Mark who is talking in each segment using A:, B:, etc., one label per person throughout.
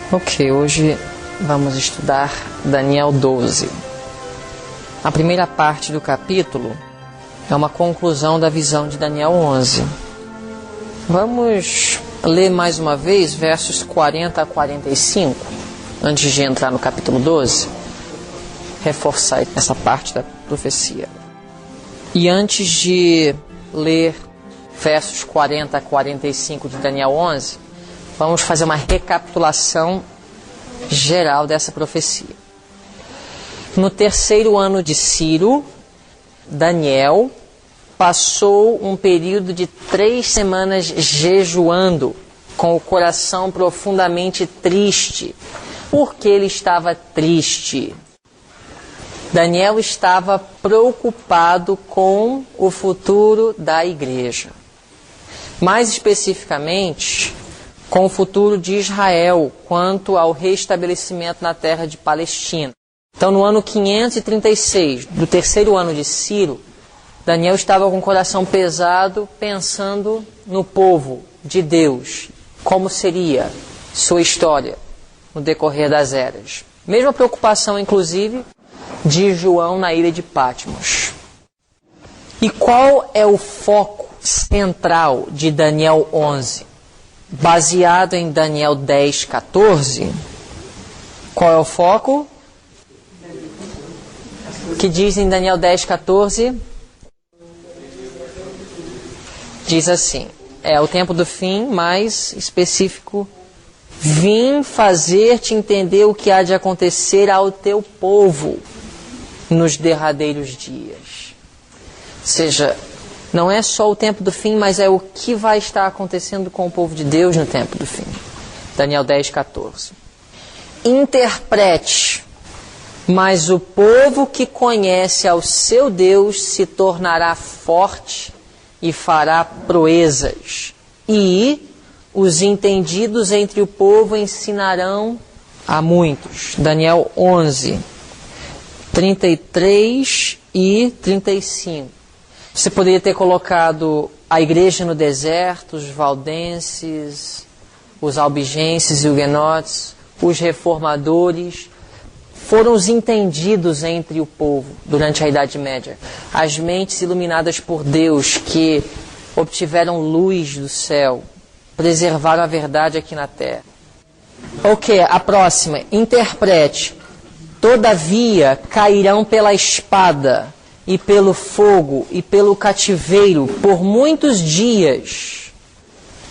A: Ok, hoje vamos estudar Daniel 12. A primeira parte do capítulo é uma conclusão da visão de Daniel 11. Vamos ler mais uma vez versos 40 a 45, antes de entrar no capítulo 12, reforçar essa parte da profecia. E antes de ler versos 40 a 45 de Daniel 11, vamos fazer uma recapitulação geral dessa profecia. No terceiro ano de Ciro, Daniel passou um período de 3 semanas jejuando, com o coração profundamente triste. Por que ele estava triste? Daniel estava preocupado com o futuro da igreja. Mais especificamente, com o futuro de Israel, quanto ao restabelecimento na terra de Palestina. Então, no ano 536, do terceiro ano de Ciro, Daniel estava com o coração pesado, pensando no povo de Deus, como seria sua história no decorrer das eras. Mesma preocupação, inclusive, de João na ilha de Patmos. E qual é o foco central de Daniel 11? Baseado em Daniel 10, 14, qual é o foco? Que diz em Daniel 10, 14? Diz assim, é o tempo do fim, mais específico: vim fazer-te entender o que há de acontecer ao teu povo nos derradeiros dias. Ou seja, não é só o tempo do fim, mas é o que vai estar acontecendo com o povo de Deus no tempo do fim. Daniel 10, 14. Interprete, mas o povo que conhece ao seu Deus se tornará forte e fará proezas. E os entendidos entre o povo ensinarão a muitos. Daniel 11, 33 e 35. Você poderia ter colocado a igreja no deserto, os valdenses, os albigenses e huguenotes, os reformadores. Foram os entendidos entre o povo durante a Idade Média. As mentes iluminadas por Deus que obtiveram luz do céu, preservaram a verdade aqui na terra. Ok, a próxima. Interprete. Todavia cairão pela espada e pelo fogo e pelo cativeiro por muitos dias.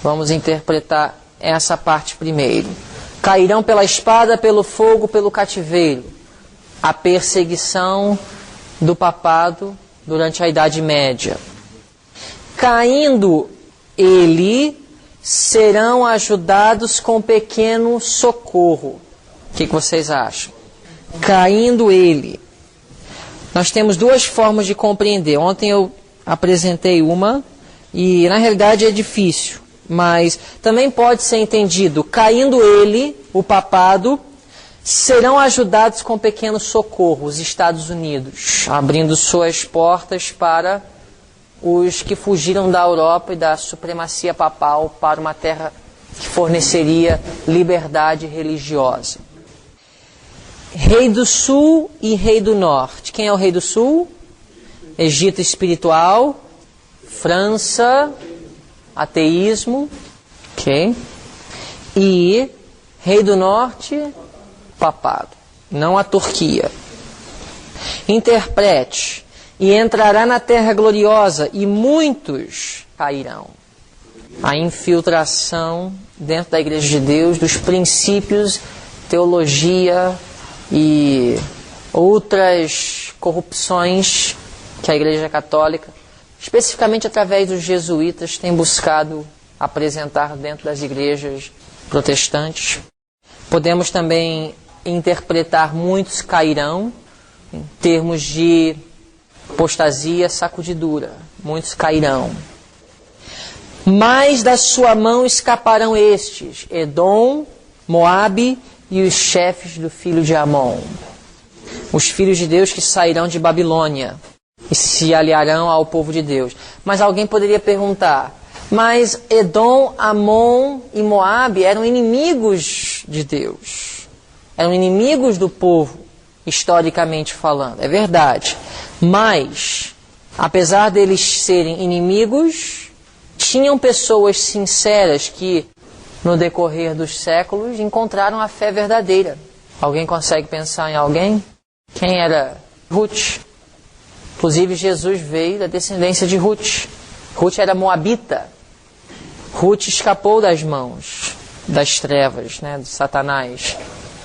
A: Vamos interpretar essa parte primeiro. Cairão pela espada, pelo fogo, pelo cativeiro. A perseguição do papado durante a Idade Média. Caindo ele, serão ajudados com pequeno socorro. O que vocês acham? Caindo ele. Nós temos duas formas de compreender. Ontem eu apresentei uma e na realidade é difícil, mas também pode ser entendido: caindo ele, o papado, serão ajudados com pequeno socorro, os Estados Unidos, abrindo suas portas para os que fugiram da Europa e da supremacia papal para uma terra que forneceria liberdade religiosa. Rei do Sul e Rei do Norte. Quem é o Rei do Sul? Egito espiritual, França, ateísmo, ok? E Rei do Norte, papado, não a Turquia. Interprete. E entrará na terra gloriosa e muitos cairão. A infiltração dentro da Igreja de Deus dos princípios, teologia e outras corrupções que a Igreja Católica, especificamente através dos jesuítas, tem buscado apresentar dentro das igrejas protestantes. Podemos também interpretar muitos cairão em termos de apostasia, sacudidura. Muitos cairão. Mas da sua mão escaparão estes: Edom, Moabe e os chefes do filho de Amon. Os filhos de Deus que sairão de Babilônia e se aliarão ao povo de Deus. Mas alguém poderia perguntar: mas Edom, Amon e Moabe eram inimigos de Deus. Eram inimigos do povo, historicamente falando, é verdade. Mas, apesar deles serem inimigos, tinham pessoas sinceras que, no decorrer dos séculos, encontraram a fé verdadeira. Alguém consegue pensar em alguém? Quem era Ruth? Inclusive, Jesus veio da descendência de Ruth. Ruth era moabita. Ruth escapou das mãos das trevas, de Satanás,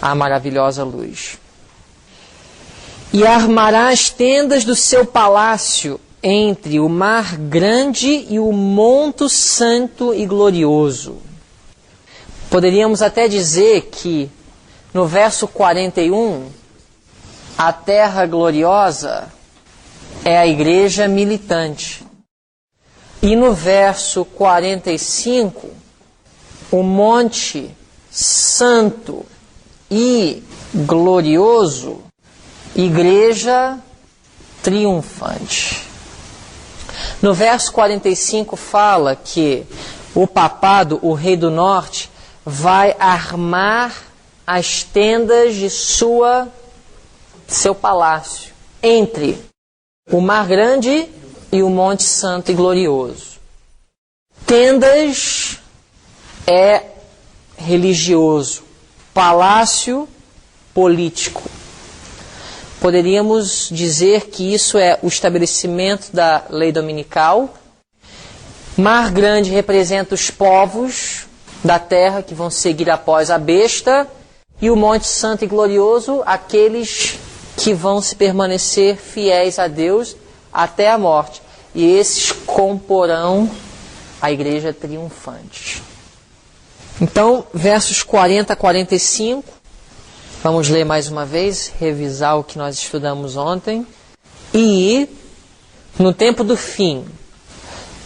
A: à maravilhosa luz. E armará as tendas do seu palácio entre o mar grande e o monte santo e glorioso. Poderíamos até dizer que, no verso 41, a terra gloriosa é a igreja militante. E no verso 45, o monte santo e glorioso, igreja triunfante. No verso 45 fala que o papado, o rei do norte, vai armar as tendas de seu palácio entre o mar grande e o monte santo e glorioso. Tendas é religioso, palácio político. Poderíamos dizer que isso é o estabelecimento da lei dominical. Mar grande representa os povos da terra que vão seguir após a besta, e o monte santo e glorioso, aqueles que vão se permanecer fiéis a Deus até a morte. E esses comporão a igreja triunfante. Então, versos 40 a 45, vamos ler mais uma vez, revisar o que nós estudamos ontem. E, no tempo do fim,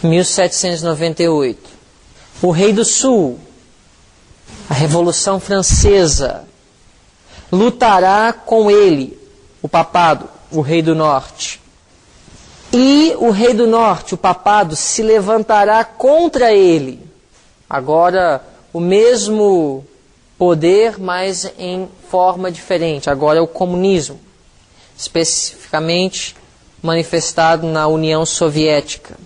A: 1798, o rei do sul, a Revolução Francesa, lutará com ele, o papado, o rei do norte. E o rei do norte, o papado, se levantará contra ele. Agora, o mesmo poder, mas em forma diferente. Agora é o comunismo, especificamente manifestado na União Soviética.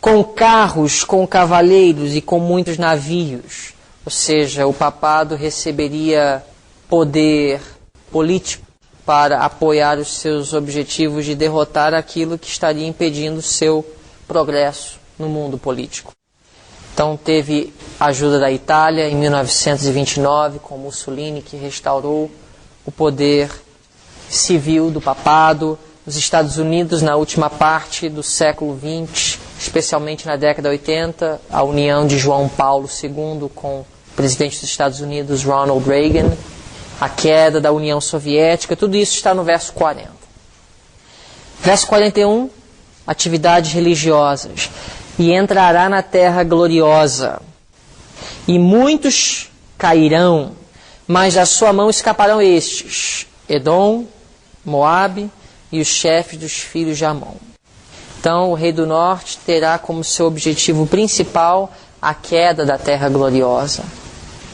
A: Com carros, com cavaleiros e com muitos navios. Ou seja, o papado receberia poder político para apoiar os seus objetivos de derrotar aquilo que estaria impedindo o seu progresso no mundo político. Então teve a ajuda da Itália em 1929, com Mussolini, que restaurou o poder civil do papado. Os Estados Unidos, na última parte do século XX, especialmente na década de 80, a união de João Paulo II com o presidente dos Estados Unidos, Ronald Reagan, a queda da União Soviética, tudo isso está no verso 40. Verso 41, atividades religiosas. E entrará na terra gloriosa, e muitos cairão, mas da sua mão escaparão estes, Edom, Moabe e os chefes dos filhos de Amon. Então o rei do norte terá como seu objetivo principal a queda da terra gloriosa.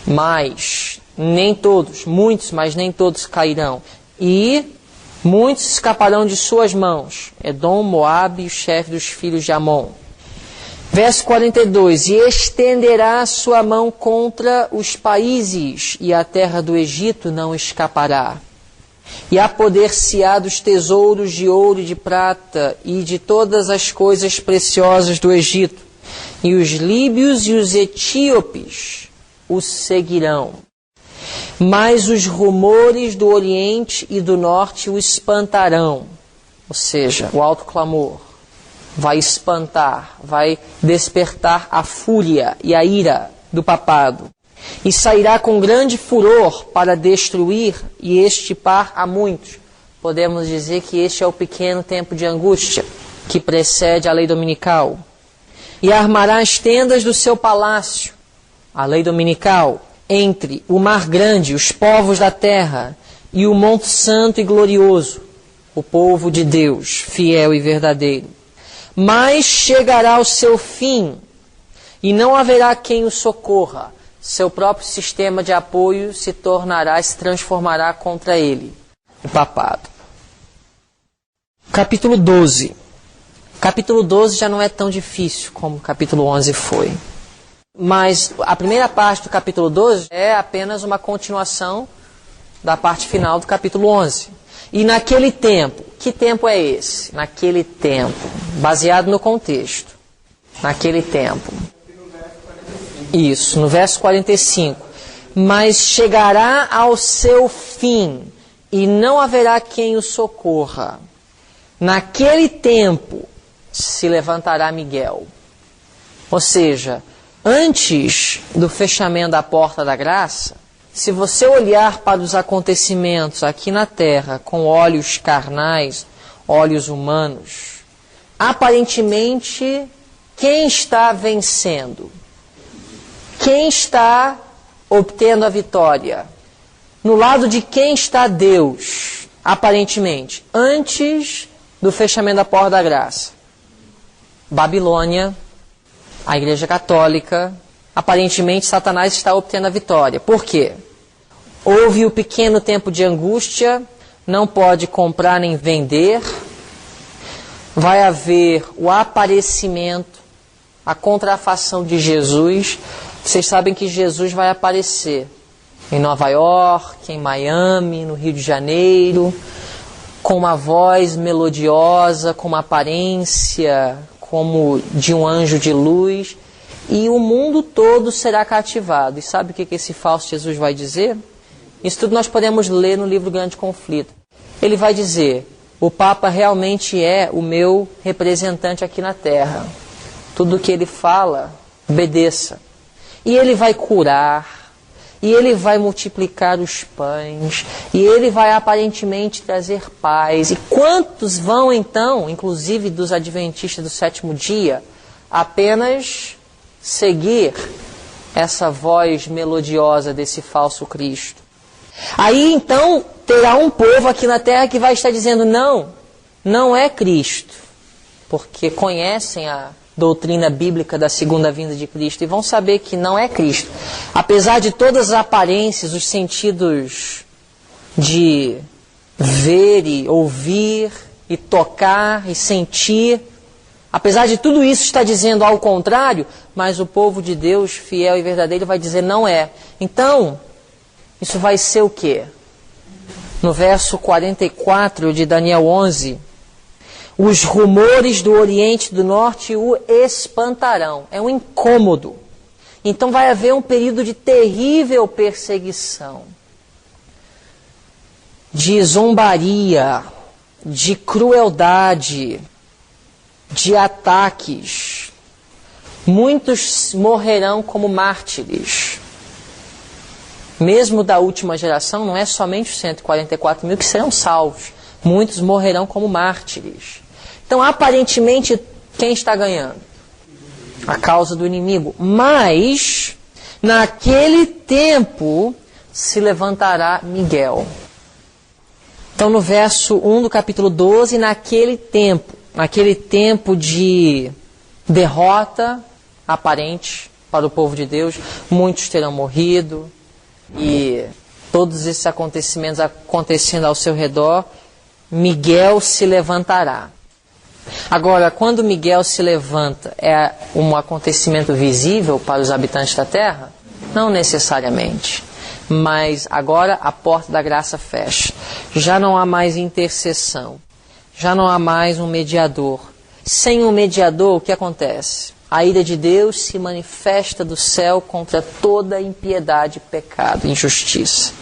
A: Mas nem todos, muitos, mas nem todos cairão. E muitos escaparão de suas mãos, Edom, Moabe e os chefes dos filhos de Amon. Verso 42, e estenderá sua mão contra os países, e a terra do Egito não escapará. E apoder-se-á dos tesouros de ouro e de prata, e de todas as coisas preciosas do Egito. E os líbios e os etíopes o seguirão. Mas os rumores do Oriente e do Norte o espantarão. Ou seja, o alto clamor vai espantar, vai despertar a fúria e a ira do papado. E sairá com grande furor para destruir e extirpar a muitos. Podemos dizer que este é o pequeno tempo de angústia que precede a lei dominical. E armará as tendas do seu palácio, a lei dominical, entre o mar grande, os povos da terra, e o monte santo e glorioso, o povo de Deus, fiel e verdadeiro. Mas chegará o seu fim, e não haverá quem o socorra, seu próprio sistema de apoio se transformará contra ele, o papado. Capítulo 12. Capítulo 12 já não é tão difícil como o capítulo 11 foi. Mas a primeira parte do capítulo 12 é apenas uma continuação da parte final do capítulo 11. E naquele tempo, que tempo é esse? Naquele tempo, baseado no contexto. Naquele tempo. Isso, no verso 45. Mas chegará ao seu fim, e não haverá quem o socorra. Naquele tempo se levantará Miguel. Ou seja, antes do fechamento da porta da graça, se você olhar para os acontecimentos aqui na terra com olhos carnais, olhos humanos, aparentemente, quem está vencendo? Quem está obtendo a vitória? No lado de quem está Deus, aparentemente, antes do fechamento da porta da graça? Babilônia, a Igreja Católica, aparentemente Satanás está obtendo a vitória. Por quê? Houve o pequeno tempo de angústia, não pode comprar nem vender, vai haver o aparecimento, a contrafação de Jesus. Vocês sabem que Jesus vai aparecer em Nova York, em Miami, no Rio de Janeiro, com uma voz melodiosa, com uma aparência como de um anjo de luz, e o mundo todo será cativado. E sabe o que esse falso Jesus vai dizer? Isso tudo nós podemos ler no livro Grande Conflito. Ele vai dizer: o Papa realmente é o meu representante aqui na Terra. Tudo o que ele fala, obedeça. E ele vai curar, e ele vai multiplicar os pães, e ele vai aparentemente trazer paz. E quantos vão então, inclusive dos adventistas do sétimo dia, apenas seguir essa voz melodiosa desse falso Cristo? Aí então terá um povo aqui na terra que vai estar dizendo: não, não é Cristo, porque conhecem a doutrina bíblica da segunda vinda de Cristo, e vão saber que não é Cristo. Apesar de todas as aparências, os sentidos de ver e ouvir e tocar e sentir, apesar de tudo isso está dizendo ao contrário, mas o povo de Deus, fiel e verdadeiro, vai dizer: não é. Então, isso vai ser o quê? No verso 44 de Daniel 11, os rumores do Oriente e do Norte o espantarão. É um incômodo. Então vai haver um período de terrível perseguição, de zombaria, de crueldade, de ataques. Muitos morrerão como mártires. Mesmo da última geração, não é somente os 144 mil que serão salvos. Muitos morrerão como mártires. Então, aparentemente, quem está ganhando? A causa do inimigo. Mas, naquele tempo, se levantará Miguel. Então, no verso 1 do capítulo 12, naquele tempo de derrota aparente para o povo de Deus, muitos terão morrido, e todos esses acontecimentos acontecendo ao seu redor, Miguel se levantará. Agora, quando Miguel se levanta, é um acontecimento visível para os habitantes da terra? Não necessariamente. Mas agora a porta da graça fecha. Já não há mais intercessão. Já não há mais um mediador. Sem um mediador, o que acontece? A ira de Deus se manifesta do céu contra toda impiedade, pecado, injustiça.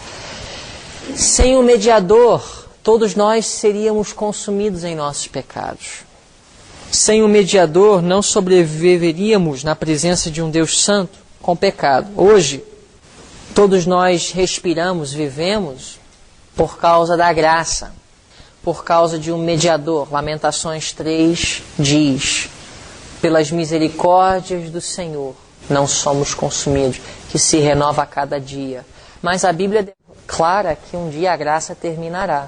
A: Sem um mediador, todos nós seríamos consumidos em nossos pecados. Sem um mediador, não sobreviveríamos na presença de um Deus santo com pecado. Hoje, todos nós respiramos, vivemos por causa da graça, por causa de um mediador. Lamentações 3 diz: pelas misericórdias do Senhor não somos consumidos, que se renova a cada dia. Mas a Bíblia declara que um dia a graça terminará.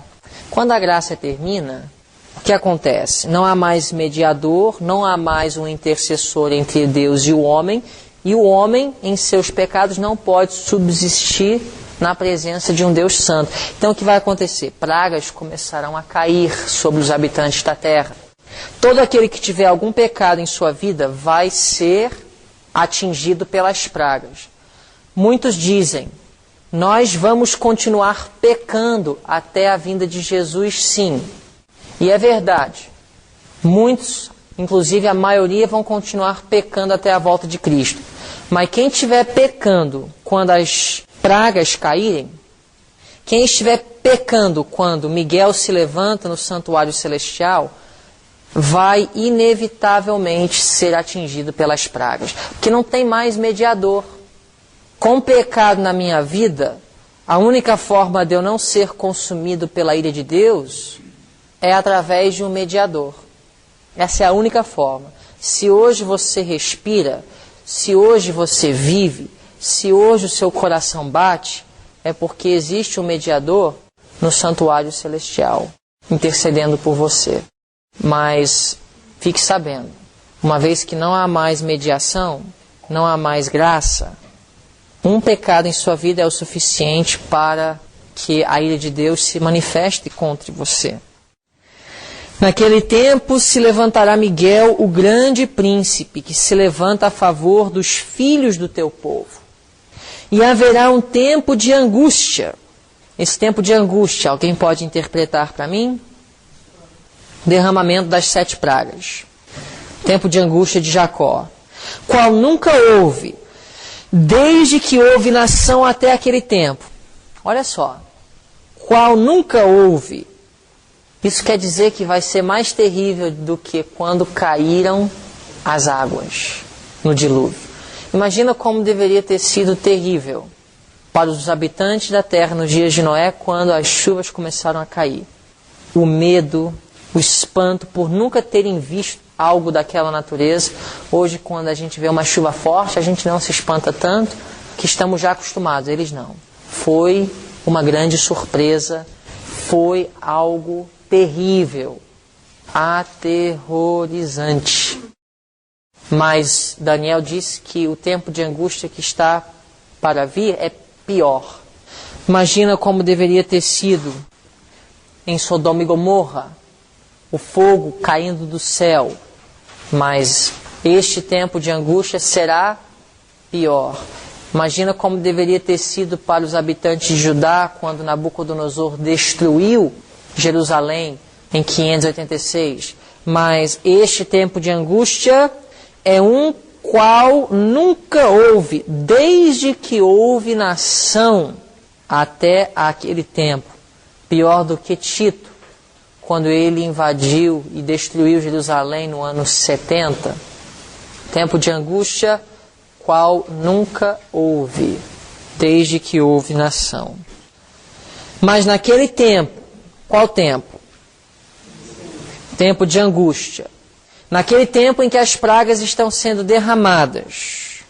A: Quando a graça termina, o que acontece? Não há mais mediador, não há mais um intercessor entre Deus e o homem, E o homem, em seus pecados, não pode subsistir na presença de um Deus santo. Então o que vai acontecer? Pragas começarão a cair sobre os habitantes da terra. Todo aquele que tiver algum pecado em sua vida vai ser atingido pelas pragas. Muitos dizem, nós vamos continuar pecando até a vinda de Jesus, sim. E é verdade. Muitos, inclusive a maioria, vão continuar pecando até a volta de Cristo. Mas quem estiver pecando quando as pragas caírem, quem estiver pecando quando Miguel se levanta no santuário celestial, vai inevitavelmente ser atingido pelas pragas. Porque não tem mais mediador. Com o pecado na minha vida, a única forma de eu não ser consumido pela ira de Deus é através de um mediador. Essa é a única forma. Se hoje você respira, se hoje você vive, se hoje o seu coração bate, é porque existe um mediador no santuário celestial, intercedendo por você. Mas fique sabendo, uma vez que não há mais mediação, não há mais graça, um pecado em sua vida é o suficiente para que a ira de Deus se manifeste contra você. Naquele tempo se levantará Miguel, o grande príncipe, que se levanta a favor dos filhos do teu povo. E haverá um tempo de angústia. Esse tempo de angústia, alguém pode interpretar para mim? Derramamento das 7 pragas. Tempo de angústia de Jacó. Qual nunca houve, desde que houve nação até aquele tempo. Olha só. Qual nunca houve. Isso quer dizer que vai ser mais terrível do que quando caíram as águas no dilúvio. Imagina como deveria ter sido terrível para os habitantes da terra nos dias de Noé, quando as chuvas começaram a cair. O medo, o espanto por nunca terem visto algo daquela natureza. Hoje, quando a gente vê uma chuva forte, a gente não se espanta tanto, que estamos já acostumados. Eles não. Foi uma grande surpresa, foi algo terrível, aterrorizante. Mas Daniel disse que o tempo de angústia que está para vir é pior. Imagina como deveria ter sido em Sodoma e Gomorra, o fogo caindo do céu. Mas este tempo de angústia será pior. Imagina como deveria ter sido para os habitantes de Judá quando Nabucodonosor destruiu Jerusalém em 586. Mas este tempo de angústia é um qual nunca houve, desde que houve nação até aquele tempo. Pior do que Tito, quando ele invadiu e destruiu Jerusalém no ano 70. Tempo de angústia qual nunca houve, desde que houve nação. Mas naquele tempo, qual tempo? Tempo de angústia. Naquele tempo em que as pragas estão sendo derramadas,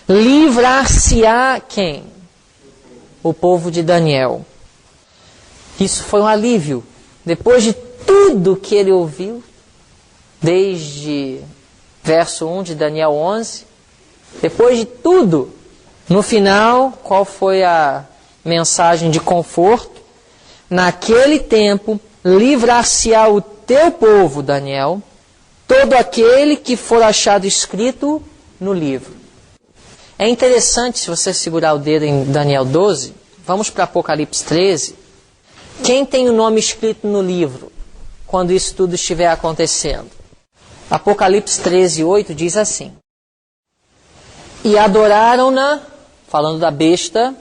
A: livrar-se-á quem? O povo de Daniel. Isso foi um alívio. Depois de tudo que ele ouviu, desde verso 1 de Daniel 11, depois de tudo, no final, qual foi a mensagem de conforto? Naquele tempo, livrar-se-á o teu povo, Daniel, todo aquele que for achado escrito no livro. É interessante, se você segurar o dedo em Daniel 12, vamos para Apocalipse 13. Quem tem o nome escrito no livro, quando isso tudo estiver acontecendo? Apocalipse 13, 8 diz assim: e adoraram-na, falando da besta,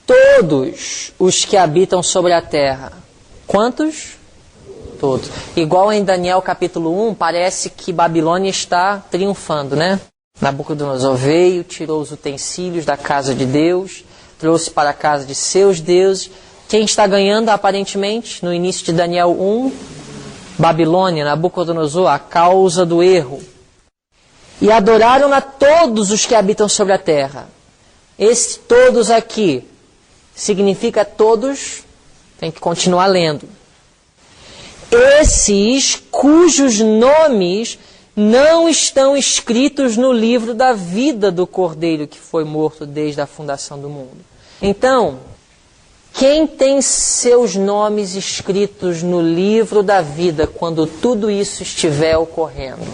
A: todos os que habitam sobre a terra. Quantos? Todos. Igual em Daniel capítulo 1, parece que Babilônia está triunfando, né? Nabucodonosor veio, tirou os utensílios da casa de Deus, trouxe para a casa de seus deuses. Quem está ganhando aparentemente, no início de Daniel 1? Babilônia, Nabucodonosor, a causa do erro. E adoraram a todos os que habitam sobre a terra. Esse todos aqui significa todos, tem que continuar lendo. Esses cujos nomes não estão escritos no livro da vida do Cordeiro que foi morto desde a fundação do mundo. Então, quem tem seus nomes escritos no livro da vida quando tudo isso estiver ocorrendo?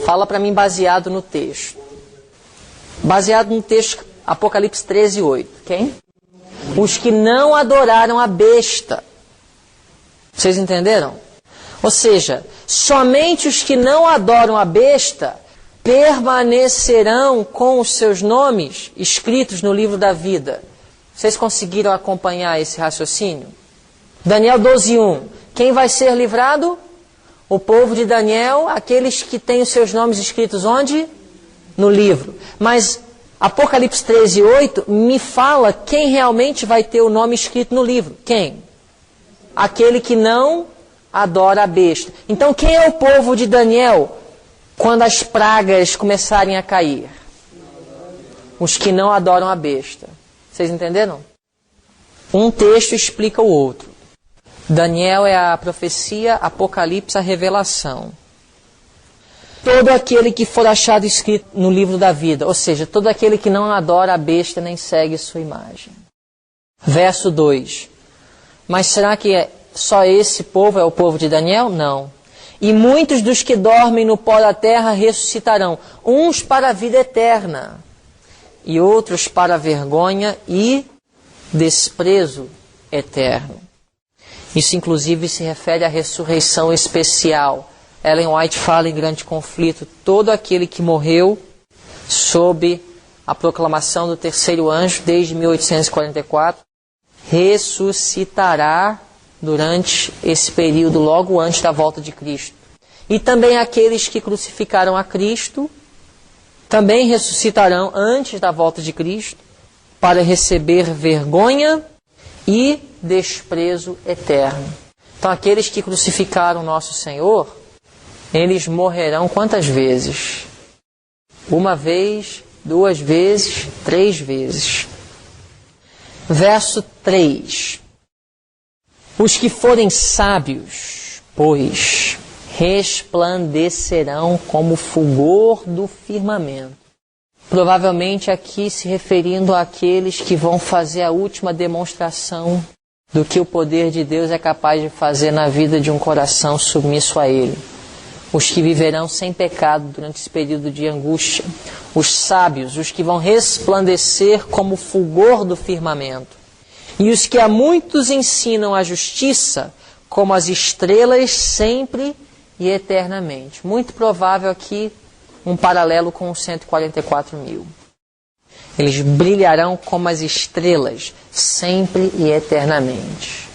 A: Fala para mim baseado no texto. Baseado no texto Apocalipse 13:8. Quem? Os que não adoraram a besta. Vocês entenderam? Ou seja, somente os que não adoram a besta permanecerão com os seus nomes escritos no livro da vida. Vocês conseguiram acompanhar esse raciocínio? Daniel 12:1. Quem vai ser livrado? O povo de Daniel, aqueles que têm os seus nomes escritos onde? No livro. Mas Apocalipse 13:8 me fala quem realmente vai ter o nome escrito no livro. Quem? Aquele que não adora a besta. Então quem é o povo de Daniel quando as pragas começarem a cair? Os que não adoram a besta. Vocês entenderam? Um texto explica o outro. Daniel é a profecia, Apocalipse a revelação. Todo aquele que for achado escrito no livro da vida, ou seja, todo aquele que não adora a besta nem segue sua imagem. Verso 2. Mas será que só esse povo é o povo de Daniel? Não. E muitos dos que dormem no pó da terra ressuscitarão, uns para a vida eterna, e outros para a vergonha e desprezo eterno. Isso inclusive se refere à ressurreição especial. Ellen White fala em Grande Conflito, todo aquele que morreu sob a proclamação do terceiro anjo desde 1844, ressuscitará durante esse período logo antes da volta de Cristo. E também aqueles que crucificaram a Cristo também ressuscitarão antes da volta de Cristo para receber vergonha e desprezo eterno. Então aqueles que crucificaram nosso Senhor, eles morrerão quantas vezes? 1 vez, 2 vezes, 3 vezes. Verso 3. Os que forem sábios, pois, resplandecerão como o fulgor do firmamento. Provavelmente aqui se referindo àqueles que vão fazer a última demonstração do que o poder de Deus é capaz de fazer na vida de um coração submisso a Ele. Os que viverão sem pecado durante esse período de angústia. Os sábios, os que vão resplandecer como o fulgor do firmamento. E os que a muitos ensinam a justiça, como as estrelas sempre e eternamente. Muito provável aqui um paralelo com os 144 mil. Eles brilharão como as estrelas, sempre e eternamente.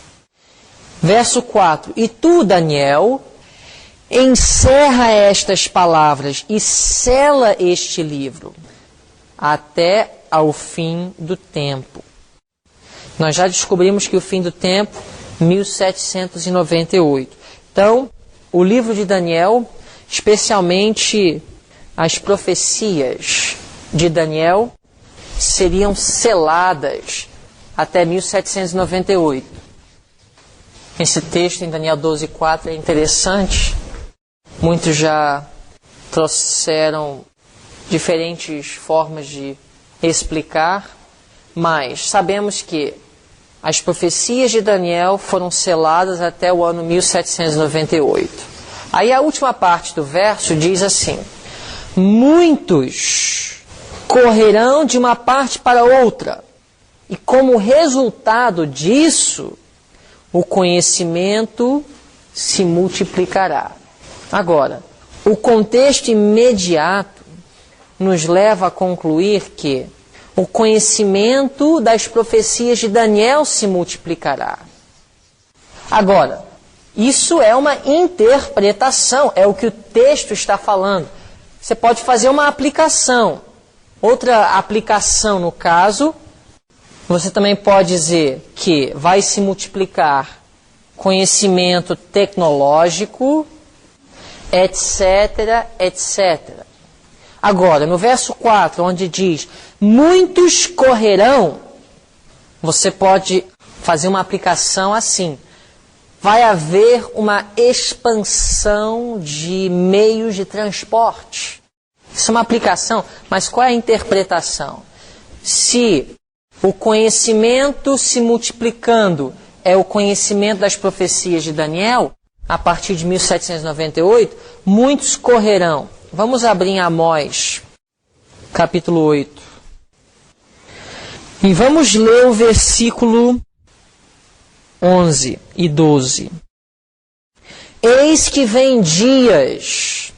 A: Verso 4. E tu, Daniel, encerra estas palavras e sela este livro até ao fim do tempo. Nós já descobrimos que o fim do tempo, 1798. Então, o livro de Daniel, especialmente as profecias de Daniel, seriam seladas até 1798. Esse texto em Daniel 12:4 é interessante. Muitos já trouxeram diferentes formas de explicar, mas sabemos que as profecias de Daniel foram seladas até o ano 1798. Aí a última parte do verso diz assim: muitos correrão de uma parte para outra, e como resultado disso, o conhecimento se multiplicará. Agora, o contexto imediato nos leva a concluir que o conhecimento das profecias de Daniel se multiplicará. Agora, isso é uma interpretação, é o que o texto está falando. Você pode fazer uma aplicação. Outra aplicação, no caso, você também pode dizer que vai se multiplicar conhecimento tecnológico, etc, etc. Agora, no verso 4, onde diz, muitos correrão, você pode fazer uma aplicação assim. vai haver uma expansão de meios de transporte. Isso é uma aplicação, mas qual é a interpretação? Se o conhecimento se multiplicando é o conhecimento das profecias de Daniel, a partir de 1798, muitos correrão. Vamos abrir em Amós, capítulo 8. E vamos ler o versículo 11 e 12. Eis que vem dias,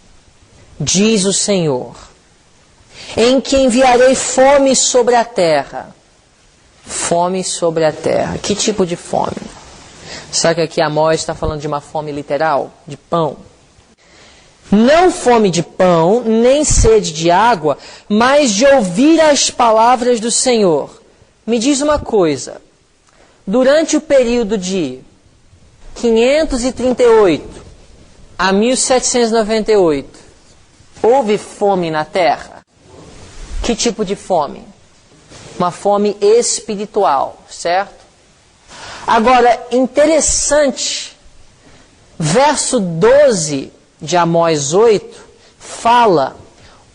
A: diz o Senhor, em que enviarei fome sobre a terra. Fome sobre a terra. Que tipo de fome? Será que aqui Amós está falando de uma fome literal? De pão? Não fome de pão, nem sede de água, mas de ouvir as palavras do Senhor. Me diz uma coisa. Durante o período de 538 a 1798, houve fome na terra? Que tipo de fome? Uma fome espiritual, certo? Agora, interessante, verso 12 de Amós 8 fala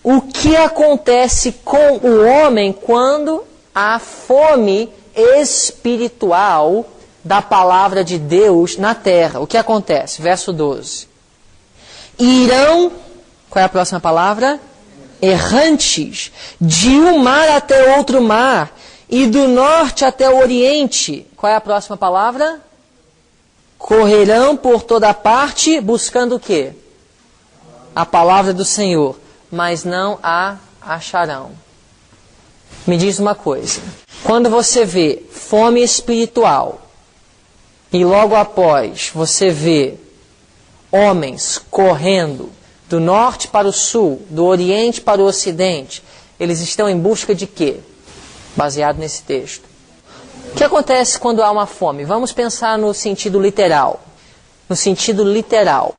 A: o que acontece com o homem quando há fome espiritual da palavra de Deus na terra. O que acontece? Verso 12. Irão, qual é a próxima palavra? Errantes, de um mar até outro mar, e do norte até o oriente. Qual é a próxima palavra? Correrão por toda parte, buscando o quê? A palavra do Senhor, mas não a acharão. Me diz uma coisa. Quando você vê fome espiritual, e logo após você vê homens correndo do norte para o sul, do oriente para o ocidente, eles estão em busca de quê? Baseado nesse texto. O que acontece quando há uma fome? Vamos pensar no sentido literal. No sentido literal.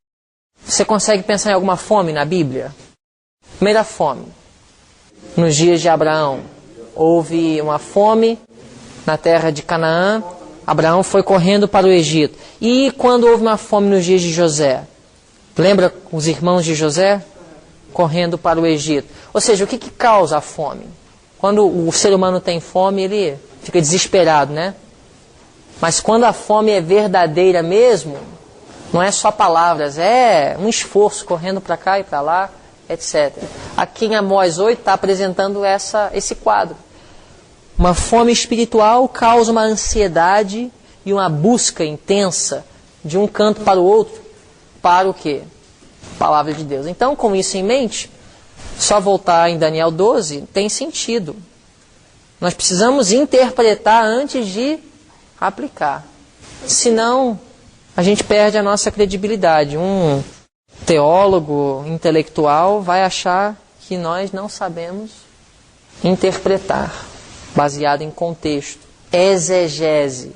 A: Você consegue pensar em alguma fome na Bíblia? Primeira fome. Nos dias de Abraão, houve uma fome na terra de Canaã. Abraão foi correndo para o Egito. E quando houve uma fome nos dias de José? Lembra os irmãos de José? Correndo para o Egito. Ou seja, o que causa a fome? Quando o ser humano tem fome, ele fica desesperado, né? Mas quando a fome é verdadeira mesmo, não é só palavras, é um esforço correndo para cá e para lá, etc. Aqui em Amós 8 está apresentando esse quadro. Uma fome espiritual causa uma ansiedade e uma busca intensa de um canto para o outro. Para o quê? Palavra de Deus. Então, com isso em mente, só voltar em Daniel 12 tem sentido. Nós precisamos interpretar antes de aplicar. Senão, a gente perde a nossa credibilidade. Um teólogo intelectual vai achar que nós não sabemos interpretar, baseado em contexto, exegese.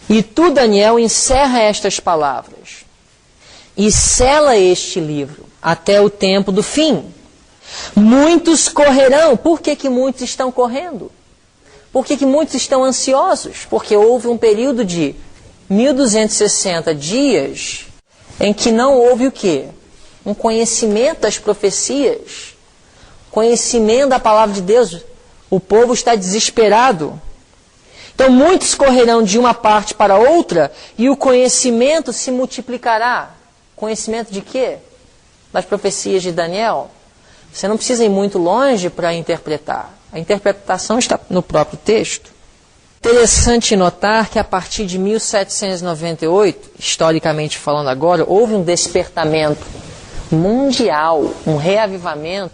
A: E tu, Daniel, encerra estas palavras e sela este livro até o tempo do fim. Muitos correrão. Por que muitos estão correndo? Por que muitos estão ansiosos? Porque houve um período de 1260 dias em que não houve o quê? Um conhecimento das profecias, conhecimento da palavra de Deus. O povo está desesperado. Então muitos correrão de uma parte para outra e o conhecimento se multiplicará. Conhecimento de quê? Das profecias de Daniel. Você não precisa ir muito longe para interpretar. A interpretação está no próprio texto. Interessante notar que a partir de 1798, historicamente falando agora, houve um despertamento mundial, um reavivamento,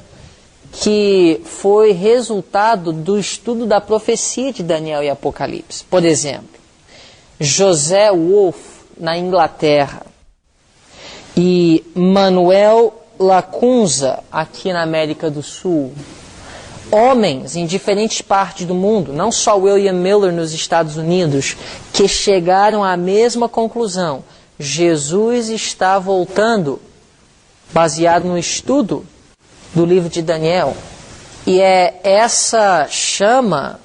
A: que foi resultado do estudo da profecia de Daniel e Apocalipse. Por exemplo, José Wolff, na Inglaterra, e Manuel Lacunza, aqui na América do Sul, homens em diferentes partes do mundo, não só William Miller nos Estados Unidos, que chegaram à mesma conclusão. Jesus está voltando, baseado no estudo do livro de Daniel. E é essa chama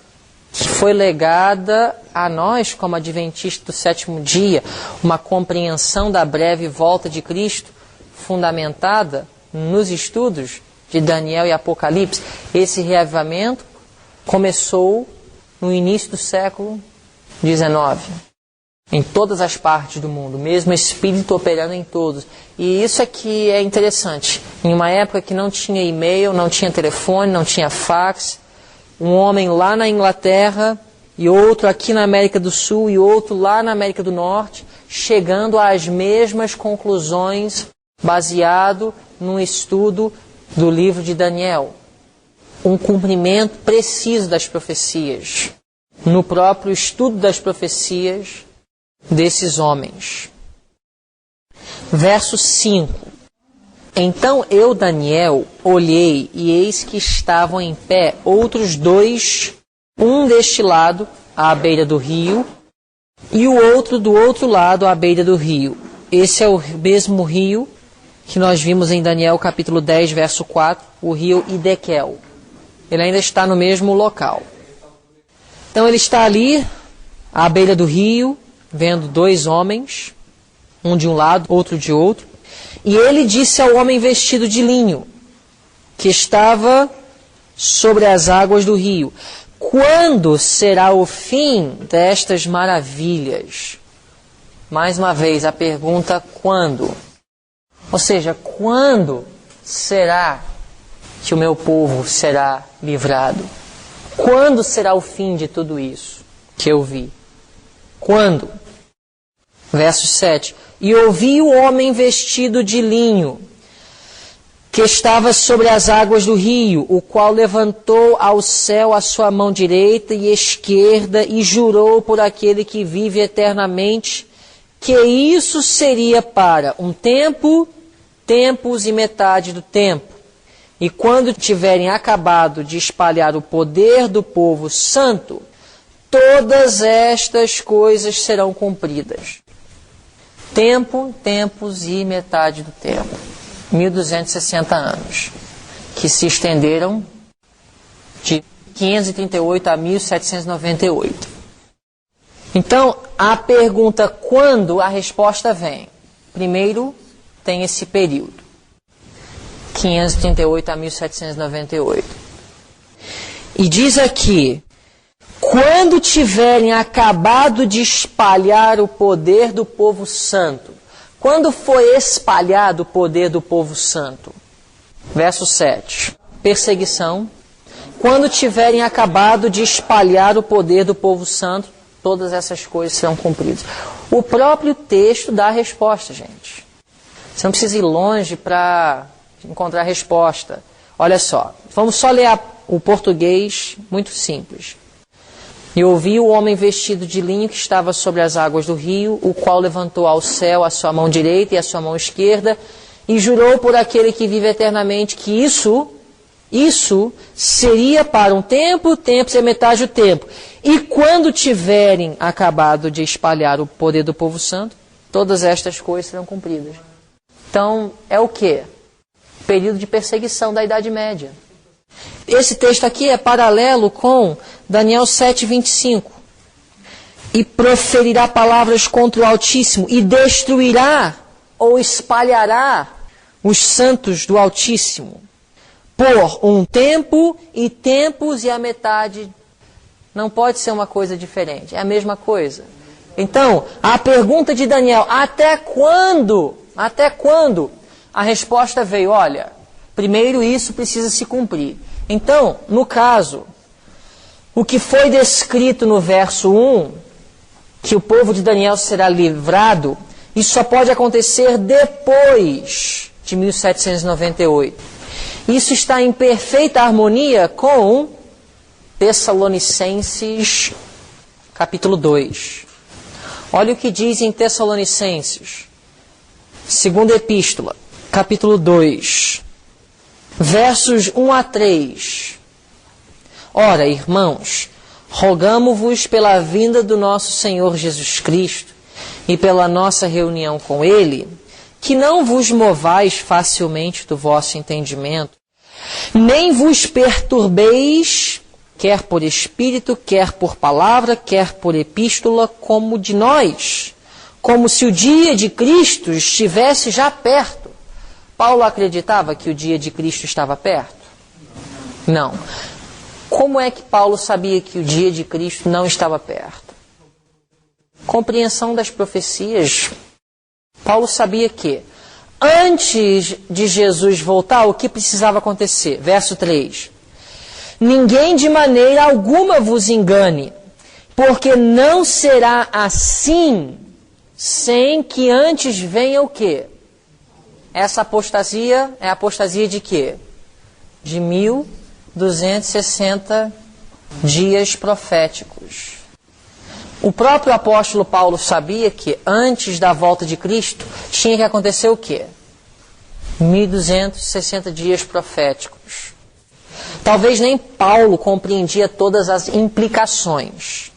A: que foi legada a nós como adventistas do sétimo dia, uma compreensão da breve volta de Cristo, fundamentada nos estudos de Daniel e Apocalipse. Esse reavivamento começou no início do século XIX, em todas as partes do mundo, mesmo Espírito operando em todos. E isso aqui é interessante. Em uma época que não tinha e-mail, não tinha telefone, não tinha fax, um homem lá na Inglaterra e outro aqui na América do Sul e outro lá na América do Norte, chegando às mesmas conclusões baseado num estudo do livro de Daniel. Um cumprimento preciso das profecias, no próprio estudo das profecias desses homens. Verso 5. Então eu, Daniel, olhei, e eis que estavam em pé outros dois, um deste lado, à beira do rio, e o outro do outro lado, à beira do rio. Esse é o mesmo rio que nós vimos em Daniel capítulo 10, verso 4, o rio Hidekel. Ele ainda está no mesmo local. Então ele está ali, à beira do rio, vendo dois homens, um de um lado, outro de outro. E ele disse ao homem vestido de linho, que estava sobre as águas do rio: quando será o fim destas maravilhas? Mais uma vez a pergunta: quando? Ou seja, quando será que o meu povo será livrado? Quando será o fim de tudo isso que eu vi? Quando? Verso 7. E ouvi o homem vestido de linho, que estava sobre as águas do rio, o qual levantou ao céu a sua mão direita e esquerda e jurou por aquele que vive eternamente, que isso seria para um tempo, tempos e metade do tempo. E quando tiverem acabado de espalhar o poder do povo santo, todas estas coisas serão cumpridas. Tempo, tempos e metade do tempo. 1260 anos, que se estenderam de 538 a 1798. Então, a pergunta quando, a resposta vem. Primeiro, tem esse período. 538 a 1798. E diz aqui: quando tiverem acabado de espalhar o poder do povo santo. Quando foi espalhado o poder do povo santo? Verso 7. Perseguição. Quando tiverem acabado de espalhar o poder do povo santo, todas essas coisas serão cumpridas. O próprio texto dá a resposta, gente. Você não precisa ir longe para encontrar a resposta. Olha só, vamos só ler o português muito simples. E ouvi o homem vestido de linho que estava sobre as águas do rio, o qual levantou ao céu a sua mão direita e a sua mão esquerda, e jurou por aquele que vive eternamente que isso seria para um tempo, tempos e metade do tempo. E quando tiverem acabado de espalhar o poder do povo santo, todas estas coisas serão cumpridas. Então, é o quê? Período de perseguição da Idade Média. Esse texto aqui é paralelo com Daniel 7:25. E proferirá palavras contra o Altíssimo e destruirá ou espalhará os santos do Altíssimo por um tempo e tempos e a metade. Não pode ser uma coisa diferente, é a mesma coisa. Então, a pergunta de Daniel: até quando? Até quando? A resposta veio: olha, primeiro isso precisa se cumprir. Então, no caso, o que foi descrito no verso 1, que o povo de Daniel será livrado, isso só pode acontecer depois de 1798. Isso está em perfeita harmonia com Tessalonicenses, capítulo 2. Olha o que diz em Tessalonicenses, segunda epístola, capítulo 2, versos 1 a 3. Ora, irmãos, rogamo-vos pela vinda do nosso Senhor Jesus Cristo e pela nossa reunião com Ele, que não vos movais facilmente do vosso entendimento, nem vos perturbeis quer por espírito, quer por palavra, quer por epístola, como de nós, como se o dia de Cristo estivesse já perto. Paulo acreditava que o dia de Cristo estava perto? Não. Como é que Paulo sabia que o dia de Cristo não estava perto? Compreensão das profecias. Paulo sabia que, antes de Jesus voltar, o que precisava acontecer? Verso 3. Ninguém de maneira alguma vos engane, porque não será assim, sem que antes venha o quê? Essa apostasia é a apostasia de quê? De 1260 dias proféticos. O próprio apóstolo Paulo sabia que antes da volta de Cristo tinha que acontecer o quê? 1260 dias proféticos. Talvez nem Paulo compreendia todas as implicações.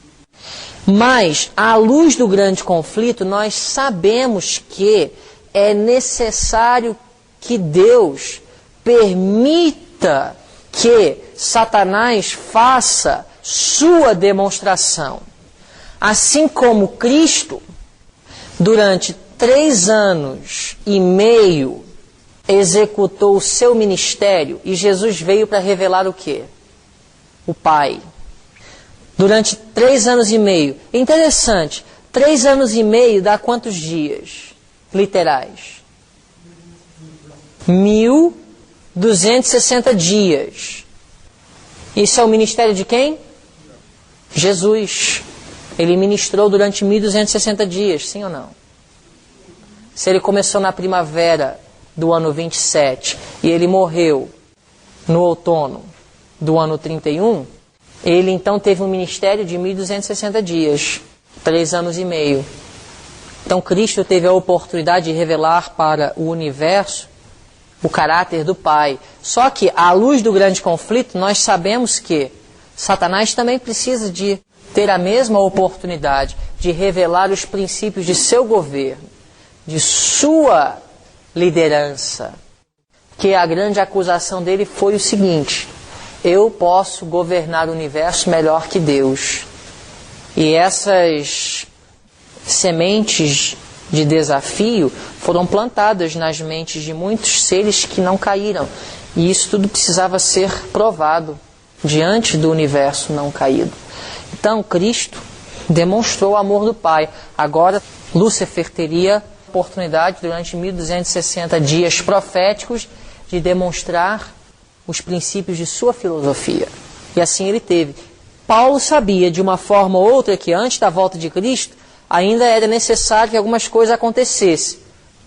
A: Mas, à luz do grande conflito, nós sabemos que é necessário que Deus permita que Satanás faça sua demonstração. Assim como Cristo, durante 3 anos e meio, executou o seu ministério, e Jesus veio para revelar o quê? O Pai. Durante 3 anos e meio. Interessante, 3 anos e meio dá quantos dias literais? 1260 dias. Isso é o ministério de quem? Jesus. Ele ministrou durante 1260 dias, sim ou não? Se ele começou na primavera do ano 27 e ele morreu no outono do ano 31, ele então teve um ministério de 1260 dias, 3 anos e meio. Então Cristo teve a oportunidade de revelar para o universo o caráter do Pai. Só que, à luz do grande conflito, nós sabemos que Satanás também precisa de ter a mesma oportunidade de revelar os princípios de seu governo, de sua liderança. Que a grande acusação dele foi o seguinte: eu posso governar o universo melhor que Deus. E essas sementes de desafio foram plantadas nas mentes de muitos seres que não caíram. E isso tudo precisava ser provado diante do universo não caído. Então, Cristo demonstrou o amor do Pai. Agora, Lúcifer teria a oportunidade, durante 1260 dias proféticos, de demonstrar os princípios de sua filosofia. E assim ele teve. Paulo sabia, de uma forma ou outra, que antes da volta de Cristo, ainda era necessário que algumas coisas acontecessem.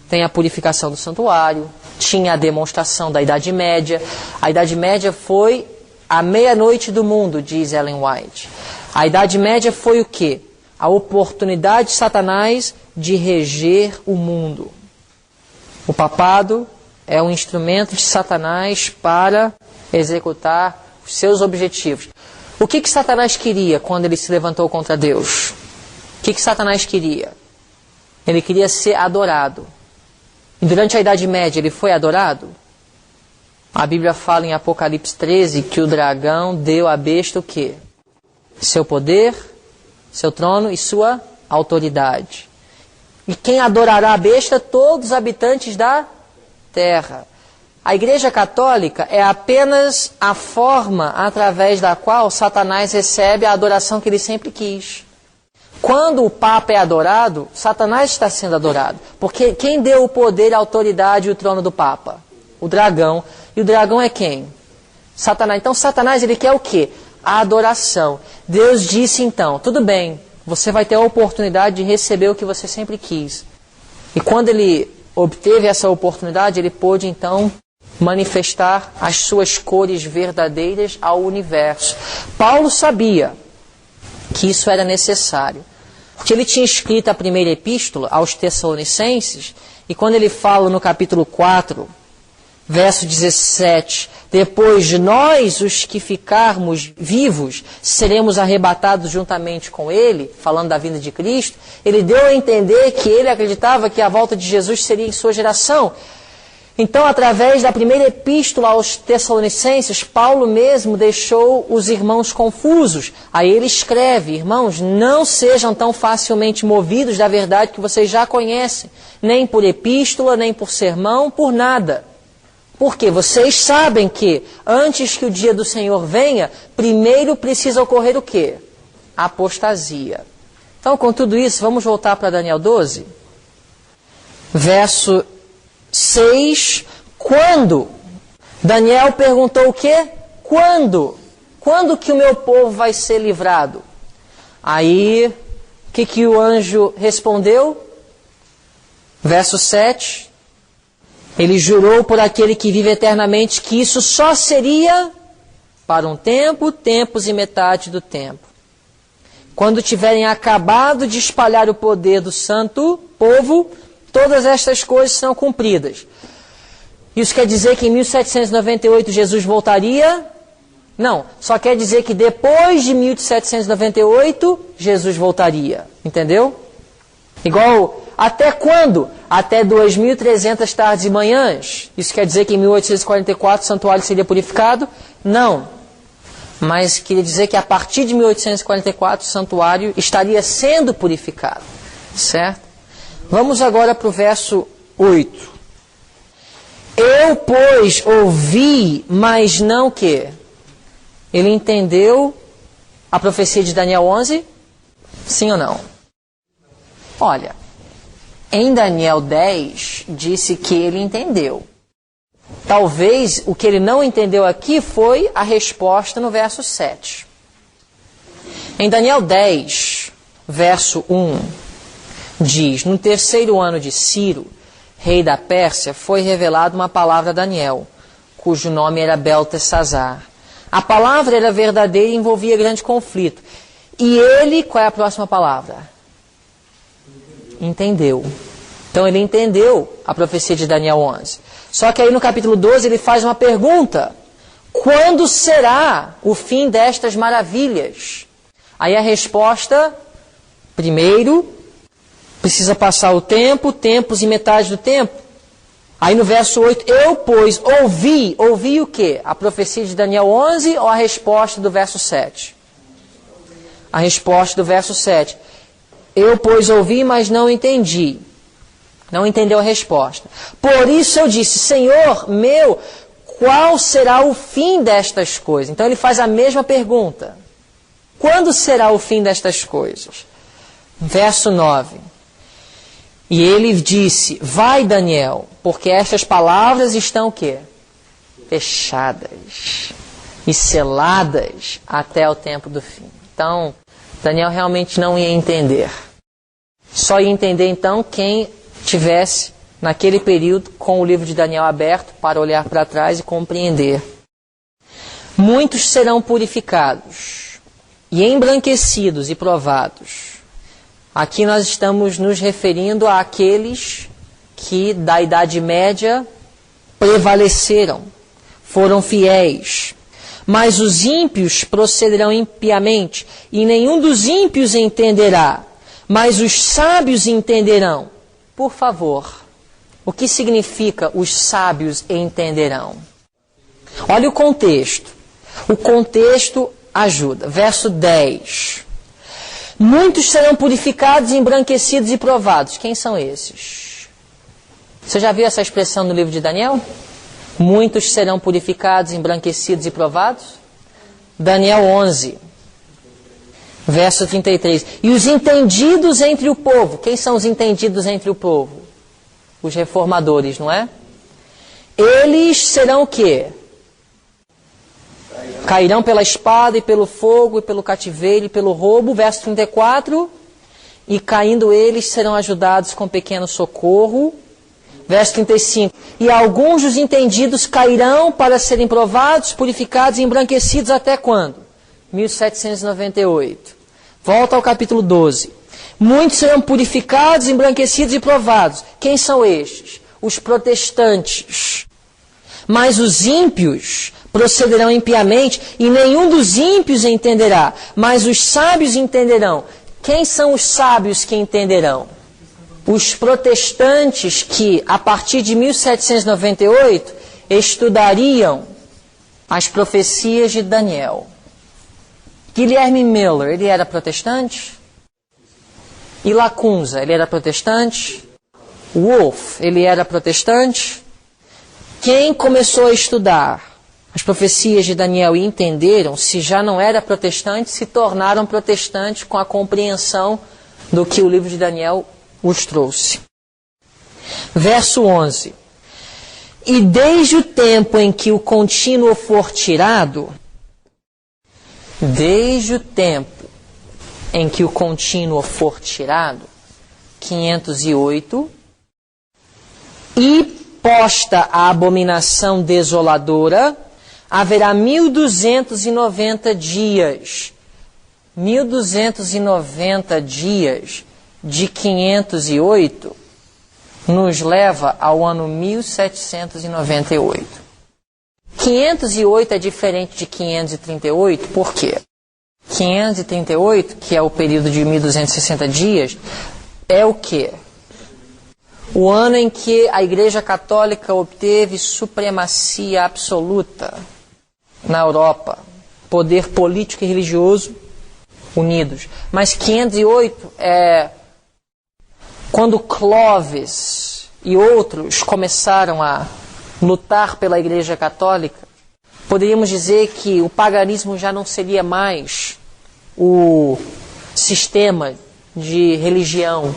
A: Tem a purificação do santuário, tinha a demonstração da Idade Média. A Idade Média foi a meia-noite do mundo, diz Ellen White. A Idade Média foi o quê? A oportunidade de Satanás de reger o mundo. O papado é um instrumento de Satanás para executar os seus objetivos. O que Satanás queria quando ele se levantou contra Deus? O que Satanás queria? Ele queria ser adorado. E durante a Idade Média ele foi adorado? A Bíblia fala em Apocalipse 13 que o dragão deu à besta o quê? Seu poder, seu trono e sua autoridade. E quem adorará a besta? Todos os habitantes da terra. A Igreja Católica é apenas a forma através da qual Satanás recebe a adoração que ele sempre quis. Quando o Papa é adorado, Satanás está sendo adorado. Porque quem deu o poder, a autoridade e o trono do Papa? O dragão. E o dragão é quem? Satanás. Então Satanás, ele quer o quê? A adoração. Deus disse então, tudo bem, você vai ter a oportunidade de receber o que você sempre quis. E quando ele obteve essa oportunidade, ele pôde então manifestar as suas cores verdadeiras ao universo. Paulo sabia que isso era necessário, porque ele tinha escrito a primeira epístola aos Tessalonicenses, e quando ele fala no capítulo 4, verso 17, depois de nós, os que ficarmos vivos, seremos arrebatados juntamente com ele, falando da vinda de Cristo, ele deu a entender que ele acreditava que a volta de Jesus seria em sua geração. Então, através da primeira epístola aos Tessalonicenses, Paulo mesmo deixou os irmãos confusos. Aí ele escreve: irmãos, não sejam tão facilmente movidos da verdade que vocês já conhecem, nem por epístola, nem por sermão, por nada. Porque vocês sabem que, antes que o dia do Senhor venha, primeiro precisa ocorrer o quê? A apostasia. Então, com tudo isso, vamos voltar para Daniel 12. Verso 6. Quando? Daniel perguntou o quê? Quando? Quando que o meu povo vai ser livrado? Aí, o que o anjo respondeu? Verso 7. Ele jurou por aquele que vive eternamente que isso só seria para um tempo, tempos e metade do tempo. Quando tiverem acabado de espalhar o poder do santo povo, todas estas coisas serão cumpridas. Isso quer dizer que em 1798 Jesus voltaria? Não, só quer dizer que depois de 1798 Jesus voltaria. Entendeu? Igual, até quando? Até 2.300 tardes e manhãs. Isso quer dizer que em 1844 o santuário seria purificado? Não. Mas queria dizer que a partir de 1844 o santuário estaria sendo purificado. Certo? Vamos agora para o verso 8. Eu, pois, ouvi, mas não que? Ele entendeu a profecia de Daniel 11? Sim ou não? Olha, em Daniel 10, disse que ele entendeu. Talvez o que ele não entendeu aqui foi a resposta no verso 7. Em Daniel 10, verso 1, diz: no terceiro ano de Ciro, rei da Pérsia, foi revelada uma palavra a Daniel, cujo nome era Beltesazar. A palavra era verdadeira e envolvia grande conflito. E ele, qual é a próxima palavra? Entendeu. Então ele entendeu a profecia de Daniel 11. Só que aí no capítulo 12 ele faz uma pergunta: quando será o fim destas maravilhas? Aí a resposta: primeiro, precisa passar o tempo, tempos e metade do tempo. Aí no verso 8, eu, pois, ouvi o quê? A profecia de Daniel 11 ou a resposta do verso 7? A resposta do verso 7. Eu, pois, ouvi, mas não entendi. Não entendeu a resposta. Por isso eu disse: Senhor meu, qual será o fim destas coisas? Então ele faz a mesma pergunta. Quando será o fim destas coisas? Verso 9. E ele disse: vai, Daniel, porque estas palavras estão o quê? Fechadas e seladas até o tempo do fim. Então, Daniel realmente não ia entender. Só ia entender então quem tivesse, naquele período, com o livro de Daniel aberto para olhar para trás e compreender. Muitos serão purificados e embranquecidos e provados. Aqui nós estamos nos referindo àqueles que da Idade Média prevaleceram, foram fiéis. Mas os ímpios procederão impiamente, e nenhum dos ímpios entenderá, mas os sábios entenderão. Por favor, o que significa os sábios entenderão? Olha o contexto. O contexto ajuda. Verso 10. Muitos serão purificados, embranquecidos e provados. Quem são esses? Você já viu essa expressão no livro de Daniel? Muitos serão purificados, embranquecidos e provados? Daniel 11, verso 33. E os entendidos entre o povo. Quem são os entendidos entre o povo? Os reformadores, não é? Eles serão o quê? Cairão pela espada e pelo fogo e pelo cativeiro e pelo roubo. Verso 34. E caindo eles serão ajudados com pequeno socorro. Verso 35. E alguns dos entendidos cairão para serem provados, purificados e embranquecidos até quando? 1798. Volta ao capítulo 12. Muitos serão purificados, embranquecidos e provados. Quem são estes? Os protestantes. Mas os ímpios procederão impiamente, e nenhum dos ímpios entenderá, mas os sábios entenderão. Quem são os sábios que entenderão? os protestantes que, a partir de 1798, estudariam as profecias de Daniel. Guilherme Miller, ele era protestante? E Lacunza, ele era protestante? Wolff, ele era protestante? Quem começou a estudar as profecias de Daniel e entenderam, se já não era protestante, se tornaram protestantes com a compreensão do que o livro de Daniel os trouxe. Verso 11. E desde o tempo em que o contínuo for tirado, desde o tempo em que o contínuo for tirado, 508, e posta a abominação desoladora, haverá 1290 dias. 1290 dias de 508 nos leva ao ano 1798. 508 é diferente de 538, por quê? 538, que é o período de 1260 dias, é o quê? O ano em que a Igreja Católica obteve supremacia absoluta na Europa, poder político e religioso unidos. Mas 508 é quando Clovis e outros começaram a lutar pela Igreja Católica. Poderíamos dizer que o paganismo já não seria mais o sistema de religião.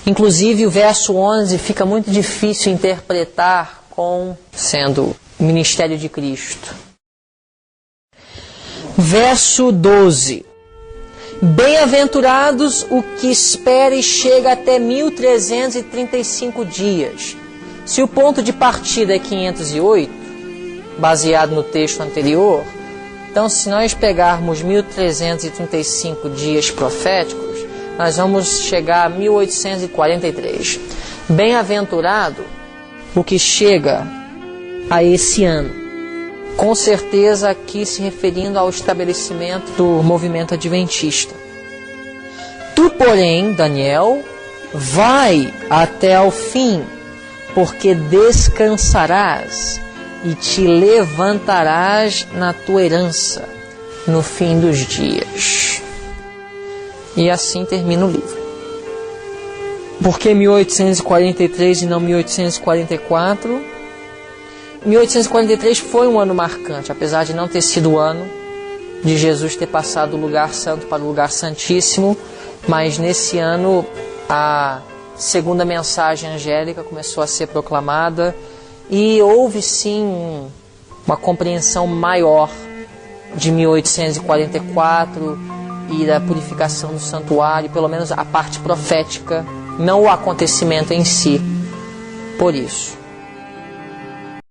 A: Inclusive o verso 11 fica muito difícil interpretar com sendo o ministério de Cristo. Verso 12. Bem-aventurados o que espera e chega até 1335 dias. Se o ponto de partida é 508, baseado no texto anterior, então se nós pegarmos 1335 dias proféticos, nós vamos chegar a 1843. Bem-aventurado o que chega a esse ano. Com certeza aqui se referindo ao estabelecimento do movimento adventista. Tu, porém, Daniel, vai até ao fim, porque descansarás e te levantarás na tua herança no fim dos dias. E assim termina o livro. Por que 1843 e não 1844? 1843 foi um ano marcante, apesar de não ter sido o ano de Jesus ter passado do lugar santo para o lugar santíssimo, mas nesse ano a segunda mensagem angélica começou a ser proclamada e houve sim uma compreensão maior de 1844 e da purificação do santuário, pelo menos a parte profética, não o acontecimento em si. Por isso.